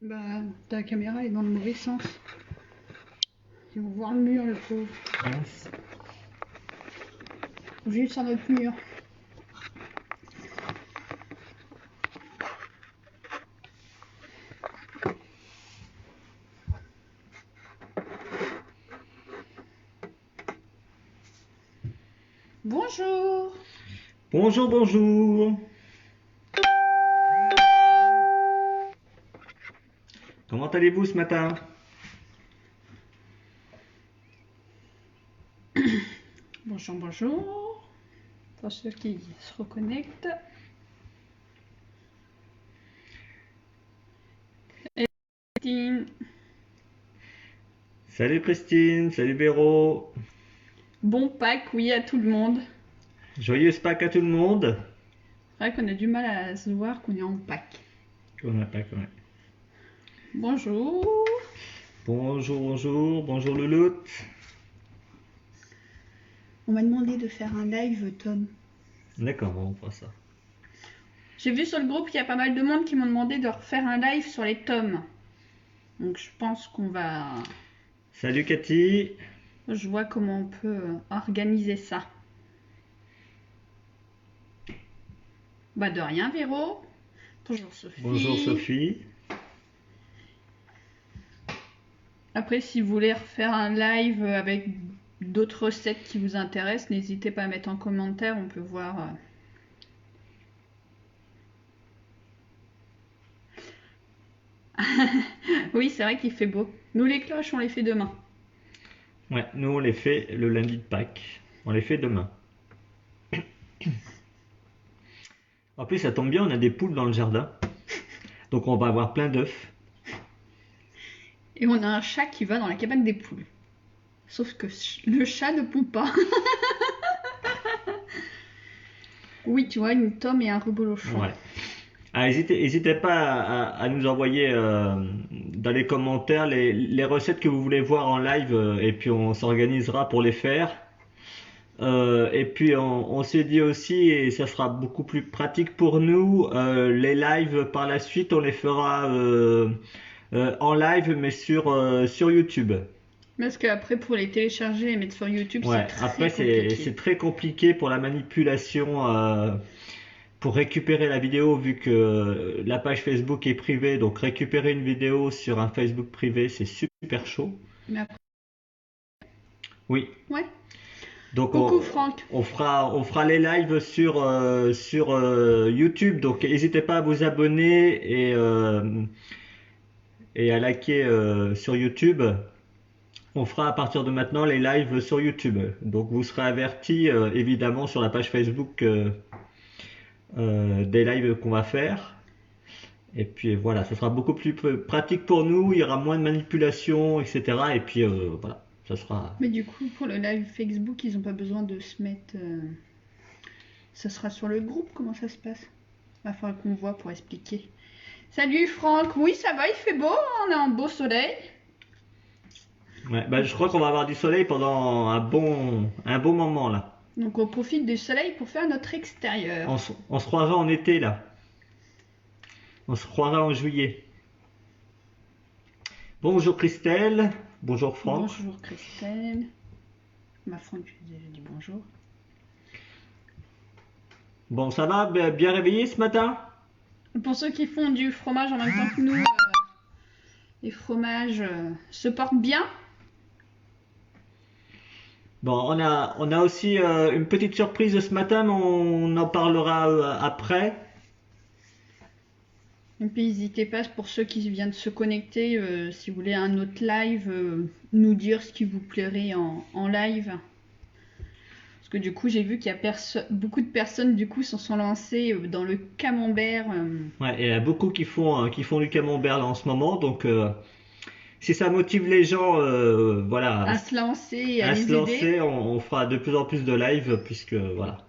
Bah, ta caméra est dans le mauvais sens. Ils vont voir le mur, le pauvre. Mince. Juste sur notre mur. Bonjour. Bonjour, bonjour. Comment allez-vous ce matin? Bonjour, bonjour. Pour ceux qui se reconnectent. Et Christine. Salut Christine, salut Béraud. Bon Pâques, oui, à tout le monde. Joyeuse Pâques à tout le monde. C'est vrai qu'on a du mal à se voir qu'on est en Pâques. On a Pâques, ouais. Bonjour. Bonjour, bonjour, bonjour Louloute. On m'a demandé de faire un live, Tom. D'accord, on fera ça. J'ai vu sur le groupe qu'il y a pas mal de monde qui m'ont demandé de refaire un live sur les tomes. Donc je pense qu'on va... Salut Cathy. Je vois comment on peut organiser ça. Bah de rien, Véro. Bonjour Sophie. Bonjour Sophie. Après, si vous voulez refaire un live avec d'autres recettes qui vous intéressent, n'hésitez pas à mettre en commentaire, on peut voir. Oui, c'est vrai qu'il fait beau. Nous les cloches, on les fait demain. Ouais, nous on les fait le lundi de Pâques. On les fait demain. En plus, ça tombe bien, on a des poules dans le jardin. Donc on va avoir plein d'œufs. Et on a un chat qui va dans la cabane des poules. Sauf que le chat ne pond pas. Oui, tu vois, une tome et un rebolochon. Ouais. Ah, n'hésitez pas à nous envoyer dans les commentaires les recettes que vous voulez voir en live et puis on s'organisera pour les faire. Et puis on s'est dit aussi, et ça sera beaucoup plus pratique pour nous, les lives par la suite, on les fera en live mais sur YouTube. Parce qu'après, pour les télécharger et mettre sur YouTube, Ouais, c'est très après compliqué. c'est très compliqué pour la manipulation. Pour récupérer la vidéo, vu que la page Facebook est privée, donc récupérer une vidéo sur un Facebook privé, c'est super chaud. Mais après, Oui. ouais. Donc Coucou Franck. on fera les lives sur YouTube. Donc n'hésitez pas à vous abonner et à liker sur YouTube. On fera à partir de maintenant les lives sur YouTube. Donc vous serez avertis évidemment sur la page Facebook des lives qu'on va faire. Et puis voilà, ça sera beaucoup plus pratique pour nous, il y aura moins de manipulation, etc. Et puis voilà, ça sera... Mais du coup, pour le live Facebook, ils n'ont pas besoin de se mettre... Ça sera sur le groupe, comment ça se passe? Il va falloir qu'on voit pour expliquer. Salut Franck, oui ça va, il fait beau, on a un beau soleil. Ouais, bah, je crois qu'on va avoir du soleil pendant un bon moment là. Donc on profite du soleil pour faire notre extérieur. On se croira en été là. On se croira en juillet. Bonjour Christelle, bonjour Franck. Bonjour Christelle. Ma Franck, je déjà dit bonjour. Bon, ça va, bien réveillé ce matin? Pour ceux qui font du fromage en même temps que nous, les fromages se portent bien. Bon, on a aussi une petite surprise ce matin, mais on en parlera après. Et puis n'hésitez pas, pour ceux qui viennent de se connecter, si vous voulez un autre live, nous dire ce qui vous plairait en live. Parce que du coup, j'ai vu qu'il y a beaucoup de personnes du coup se sont lancées dans le camembert. Ouais, et il y a beaucoup qui font du camembert là en ce moment, donc si ça motive les gens, voilà, À se lancer et à à les se lancer, aider. on fera de plus en plus de live puisque voilà.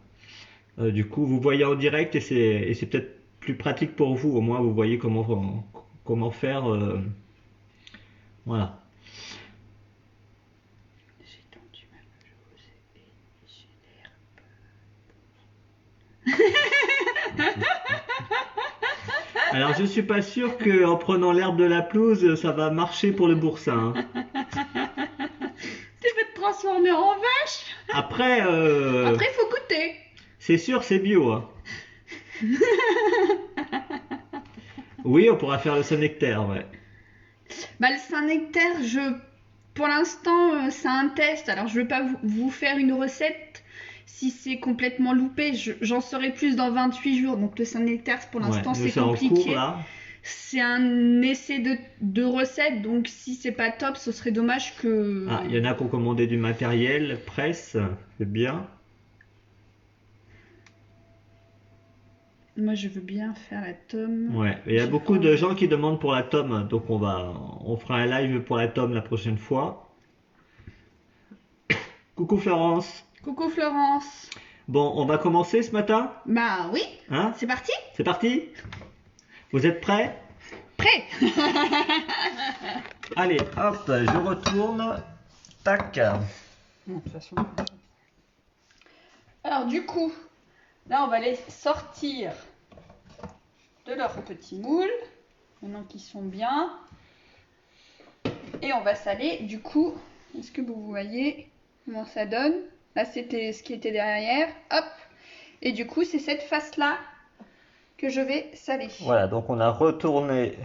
Du coup, vous voyez en direct et c'est peut-être plus pratique pour vous. Au moins, vous voyez comment faire. Voilà. J'ai tendu ma blouse et j'ai l'air. Alors je suis pas sûr que en prenant l'herbe de la pelouse, ça va marcher pour le boursin, hein. Tu veux te transformer en vache? Après, Après, il faut goûter. c'est sûr, c'est bio, hein. Oui, on pourra faire le Saint-Nectaire, ouais. Bah, le Saint-Nectaire, pour l'instant, c'est un test. Alors, je ne vais pas vous faire une recette si c'est complètement loupé. J'en saurai plus dans 28 jours. Donc, le Saint-Nectaire, pour l'instant, Ouais, nous, c'est en compliqué. cours, là. C'est un essai de recette. Donc, si c'est pas top, ce serait dommage que. Ah, il y en a qui ont commandé du matériel, presse, c'est bien. Moi, je veux bien faire la tome. Ouais, il y a beaucoup de gens qui demandent pour la tome, donc on fera un live pour la tome la prochaine fois. Coucou Florence. Coucou Florence. Bon, on va commencer ce matin? Bah oui. Hein? C'est parti? C'est parti? Vous êtes prêts? Prêt. Allez, hop, je retourne. Tac. Non, de toute façon. Alors du coup, là on va les sortir de leur petit moule, maintenant qu'ils sont bien. Et on va saler, du coup, est-ce que vous voyez comment ça donne? Là c'était ce qui était derrière, hop. Et du coup c'est cette face-là que je vais saler. Voilà, donc on a retourné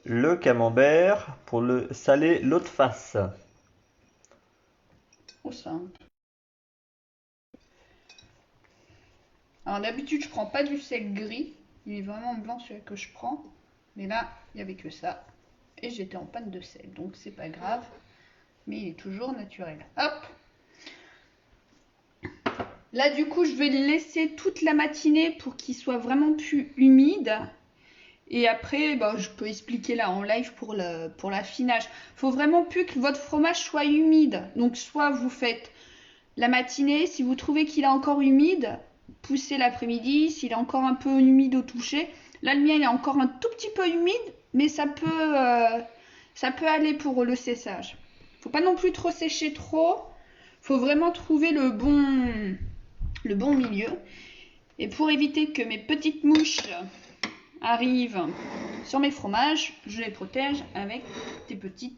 le camembert pour le saler l'autre face. Trop simple. Alors d'habitude je prends pas du sel gris, il est vraiment blanc celui que je prends. Mais là il n'y avait que ça. Et j'étais en panne de sel, donc c'est pas grave. Mais il est toujours naturel. Hop. Là du coup je vais le laisser toute la matinée pour qu'il soit vraiment plus humide. Et après bah, je peux expliquer là en live pour l'affinage. Faut vraiment plus que votre fromage soit humide. Donc soit vous faites la matinée, si vous trouvez qu'il est encore humide, poussez l'après-midi. S'il est encore un peu humide au toucher. Là le mien il est encore un tout petit peu humide, mais ça peut aller pour le séchage. Faut pas non plus trop sécher trop. Faut vraiment trouver le bon milieu. Et pour éviter que mes petites mouches arrivent sur mes fromages, je les protège avec des petits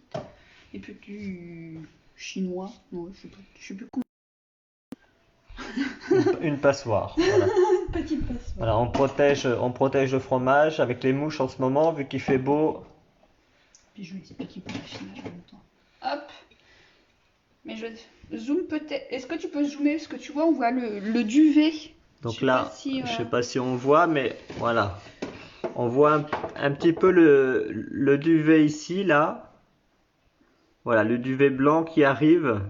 chinois. Non, je sais plus comment. Une passoire. Voilà. Petite passoire. Voilà, on protège le fromage avec les mouches en ce moment, vu qu'il fait beau. Puis je l'explique pour l'affinage en même temps. Hop. Mais je zoome peut-être. Est-ce que tu peux zoomer? Parce que tu vois, on voit le duvet. Donc là, je sais pas si on voit, mais voilà. On voit un petit peu le duvet ici, là. Voilà, le duvet blanc qui arrive.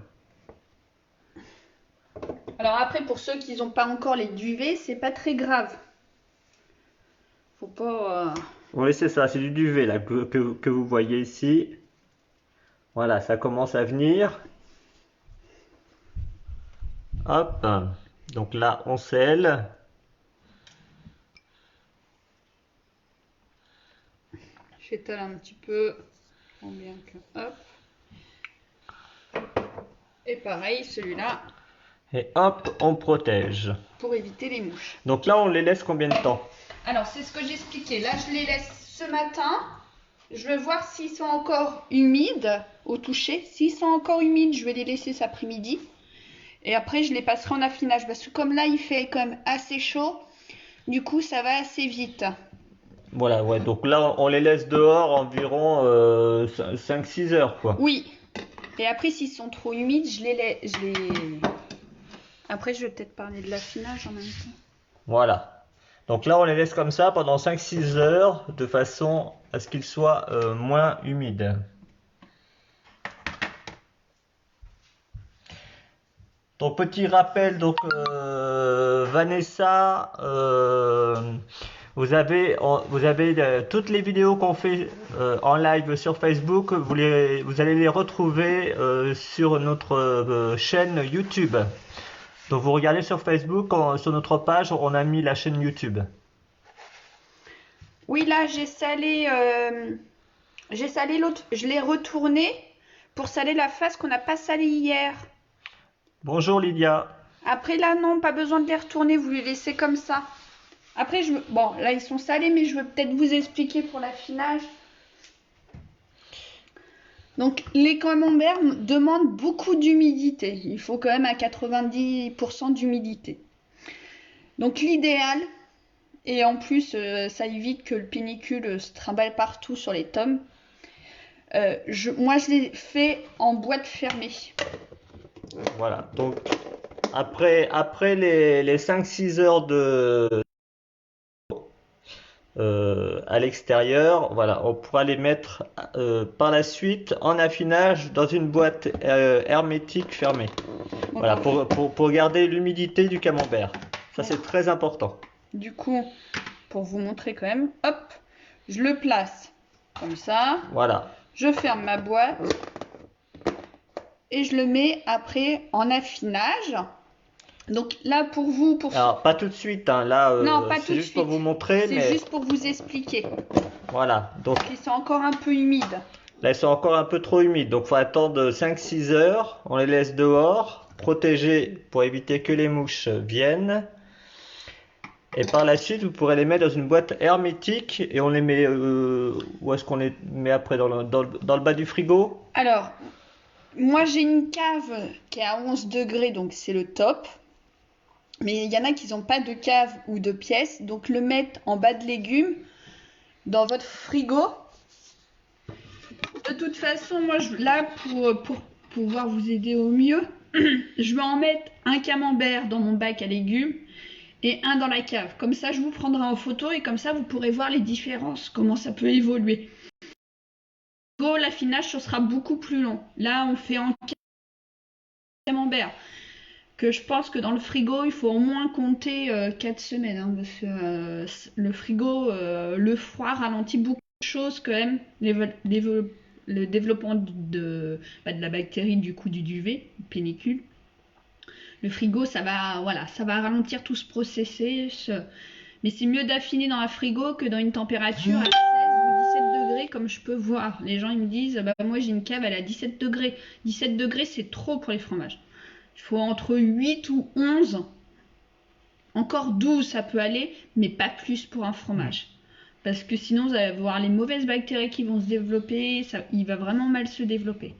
Alors après, pour ceux qui n'ont pas encore les duvets, c'est pas très grave. Faut pas... Oui, c'est ça, c'est du duvet là que vous voyez ici. Voilà, ça commence à venir. Hop. Donc là, on scelle. J'étale un petit peu. Bien que... Hop. Et pareil, celui-là. Et hop, on protège. Pour éviter les mouches. Donc là, on les laisse combien de temps? Alors, c'est ce que j'expliquais. Là, je les laisse ce matin. Je vais voir s'ils sont encore humides au toucher. S'ils sont encore humides, je vais les laisser cet après-midi. Et après, je les passerai en affinage. Parce que comme là, il fait quand même assez chaud. Du coup, ça va assez vite. Voilà, ouais. Donc là, on les laisse dehors environ 5-6 heures, quoi. Oui. Et après, s'ils sont trop humides, je les... Après, je vais peut-être parler de l'affinage en même temps. Voilà. Donc là, on les laisse comme ça pendant 5-6 heures de façon à ce qu'ils soient moins humides. Donc petit rappel, donc Vanessa, vous avez toutes les vidéos qu'on fait en live sur Facebook, vous allez les retrouver sur notre chaîne YouTube. Donc vous regardez sur Facebook, sur notre page, on a mis la chaîne YouTube. Oui, là j'ai salé l'autre, je l'ai retourné pour saler la face qu'on n'a pas salée hier. Bonjour Lydia. Après là non, pas besoin de les retourner, vous les laissez comme ça. Après, bon, là, ils sont salés, mais je veux peut-être vous expliquer pour l'affinage. Donc, les camemberts demandent beaucoup d'humidité. Il faut quand même à 90% d'humidité. Donc, l'idéal, et en plus, ça évite que le pénicule se trimballe partout sur les tomes. Moi, je l'ai fait en boîte fermée. Voilà, donc après les 5-6 heures à l'extérieur, voilà, on pourra les mettre par la suite en affinage dans une boîte hermétique fermée. Voilà, pour garder l'humidité du camembert. Ça, c'est très important. Du coup, pour vous montrer quand même, hop, je le place comme ça. Voilà. Je ferme ma boîte et je le mets après en affinage. Donc là, pour vous... Alors, pas tout de suite, hein. Là, non, pas tout c'est de juste suite. pour vous montrer. C'est juste pour vous expliquer. Voilà, donc... Ils sont encore un peu humides. Là, ils sont encore un peu trop humides, donc il faut attendre 5-6 heures. On les laisse dehors, protégés pour éviter que les mouches viennent. Et par la suite, vous pourrez les mettre dans une boîte hermétique et on les met... où est-ce qu'on les met après? Dans le bas du frigo? Alors, moi j'ai une cave qui est à 11 degrés, donc c'est le top. Mais il y en a qui n'ont pas de cave ou de pièce, donc le mettre en bas de légumes dans votre frigo. De toute façon, moi là pour pouvoir vous aider au mieux, je vais en mettre un camembert dans mon bac à légumes et un dans la cave. Comme ça, je vous prendrai en photo et comme ça, vous pourrez voir les différences, comment ça peut évoluer. L'affinage, ce sera beaucoup plus long. Là, on fait en camembert. Que je pense que dans le frigo, il faut au moins compter 4 semaines. Hein, parce que le frigo, le froid ralentit beaucoup de choses quand même. Le développement de la bactérie, du coup du duvet, du pénicule. Le frigo, ça va ralentir tout ce processus. Mais c'est mieux d'affiner dans un frigo que dans une température à 16 ou 17 degrés, comme je peux voir. Les gens ils me disent, bah, moi j'ai une cave, elle est à 17 degrés. 17 degrés, c'est trop pour les fromages. Il faut entre 8 ou 11. Encore 12, ça peut aller, mais pas plus pour un fromage. Parce que sinon, vous allez avoir les mauvaises bactéries qui vont se développer. Il va vraiment mal se développer.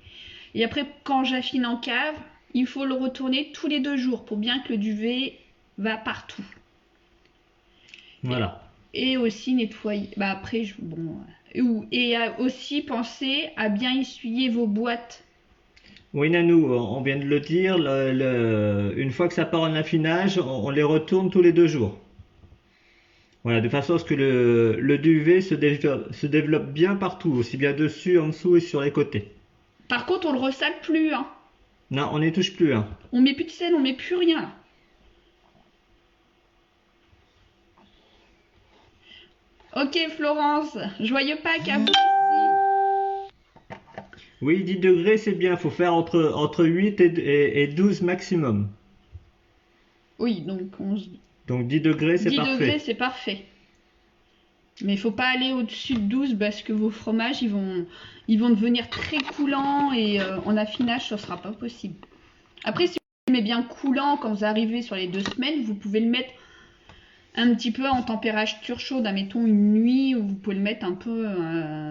Et après, quand j'affine en cave, il faut le retourner tous les 2 jours pour bien que le duvet va partout. Voilà. Et aussi nettoyer. Bah après, et aussi penser à bien essuyer vos boîtes. Oui, Nanou, on vient de le dire, une fois que ça part en affinage, on les retourne tous les 2 jours. Voilà, de façon à ce que le duvet se développe bien partout, aussi bien dessus, en dessous et sur les côtés. Par contre, on le ressale plus. Hein. Non, on n'y touche plus. Hein. On met plus de sel, on met plus rien. Là. Ok, Florence, joyeux Pâques à vous aussi. Oui, 10 degrés, c'est bien. Il faut faire entre 8 et 12 maximum. Oui, donc 11. Donc 10 degrés, c'est parfait. 10 degrés, c'est parfait. Mais il ne faut pas aller au-dessus de 12 parce que vos fromages, ils vont devenir très coulants et en affinage, ça ne sera pas possible. Après, si vous le mettez bien coulant quand vous arrivez sur les 2 semaines, vous pouvez le mettre un petit peu en température chaude, admettons une nuit, ou vous pouvez le mettre un peu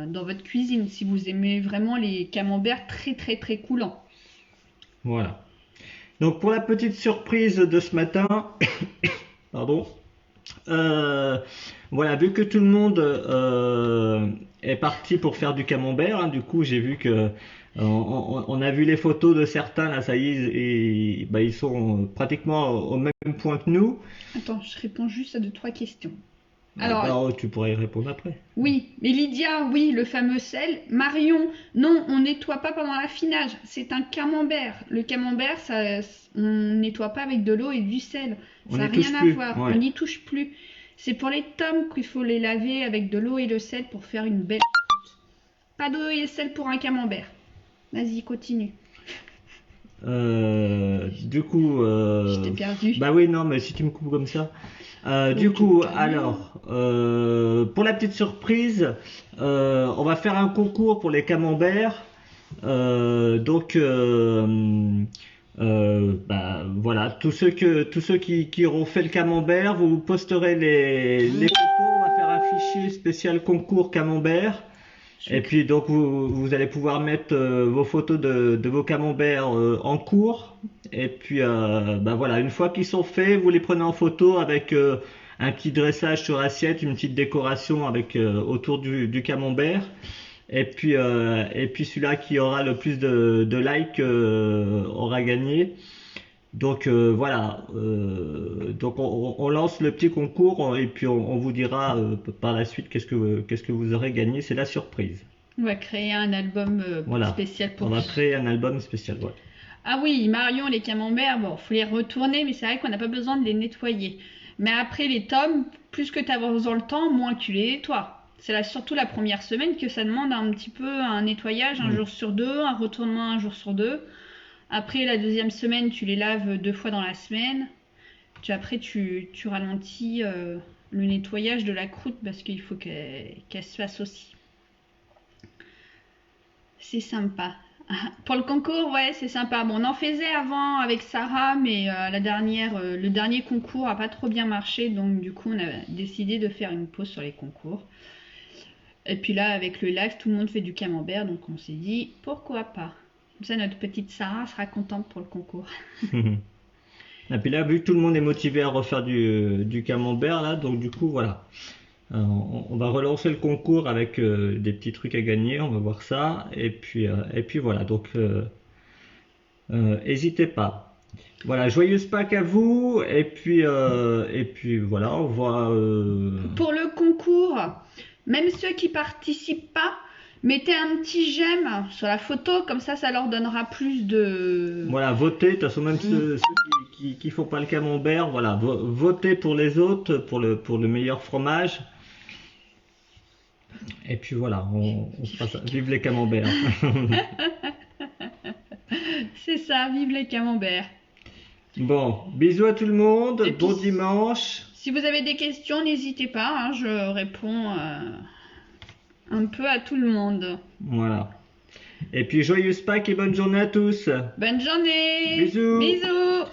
dans votre cuisine si vous aimez vraiment les camemberts très très très coulants. Voilà. Donc pour la petite surprise de ce matin, pardon, voilà, vu que tout le monde est parti pour faire du camembert, hein, du coup j'ai vu que on a vu les photos de certains, là ça y est, ils sont pratiquement au même point que nous. Attends, je réponds juste à 2-3 questions. Alors, tu pourrais y répondre après. Oui, mais Lydia, oui, le fameux sel. Marion, non, on nettoie pas pendant l'affinage. C'est un camembert. Le camembert, on nettoie pas avec de l'eau et du sel. Ça n'a rien à voir. Ouais. On n'y touche plus. C'est pour les tomes qu'il faut les laver avec de l'eau et le sel pour faire une belle croûte. Pas d'eau et de sel pour un camembert. Vas-y, continue. Du coup, je t'ai perdu. Bah oui, non, mais si tu me coupes comme ça. Du coup, alors, pour la petite surprise, on va faire un concours pour les camemberts. Donc, Voilà, tous ceux qui auront fait le camembert, vous posterez les photos. On va faire un fichier spécial concours camembert. Et puis donc vous allez pouvoir mettre vos photos de vos camemberts en cours. Et puis voilà, une fois qu'ils sont faits, vous les prenez en photo avec un petit dressage sur assiette, une petite décoration avec autour du camembert. Et puis celui-là qui aura le plus de likes aura gagné. Donc voilà, donc on lance le petit concours et puis on vous dira par la suite qu'est-ce que vous aurez gagné, c'est la surprise. On va créer un album Voilà, spécial pour on va créer un album spécial. Ouais. Ah oui, Marion, les camemberts, bon, faut les retourner, mais c'est vrai qu'on n'a pas besoin de les nettoyer. Mais après les tomes, plus que tu avances dans le temps, moins tu les nettoies. C'est là surtout la première semaine que ça demande un petit peu un nettoyage un jour sur deux, un retournement un jour sur deux. Après la deuxième semaine, tu les laves 2 fois dans la semaine. Après, tu ralentis le nettoyage de la croûte parce qu'il faut qu'elle se fasse aussi. C'est sympa. Pour le concours, ouais, c'est sympa. Bon, on en faisait avant avec Sarah, mais le dernier concours a pas trop bien marché, donc du coup, on a décidé de faire une pause sur les concours. Et puis là, avec le live, tout le monde fait du camembert, donc on s'est dit, pourquoi pas. Comme ça, notre petite Sarah sera contente pour le concours. Et puis là, vu que tout le monde est motivé à refaire du camembert, là, donc du coup, voilà. On va relancer le concours avec des petits trucs à gagner, on va voir ça. Et puis voilà, donc n'hésitez pas. Voilà, joyeuse Pâques à vous. Et puis voilà, on voit. Pour le concours, même ceux qui participent pas, mettez un petit j'aime sur la photo, comme ça leur donnera plus de... Voilà, votez, de toute façon, même ceux qui font pas le camembert, voilà, votez pour les autres, pour le meilleur fromage. Et puis voilà, on fera ça. Vive les camemberts. C'est ça, vive les camemberts. Bon, bisous à tout le monde, bon dimanche. Si vous avez des questions, n'hésitez pas, hein, je réponds un peu à tout le monde. Voilà. Et puis joyeuse Pâques et bonne journée à tous. Bonne journée. Bisous. Bisous.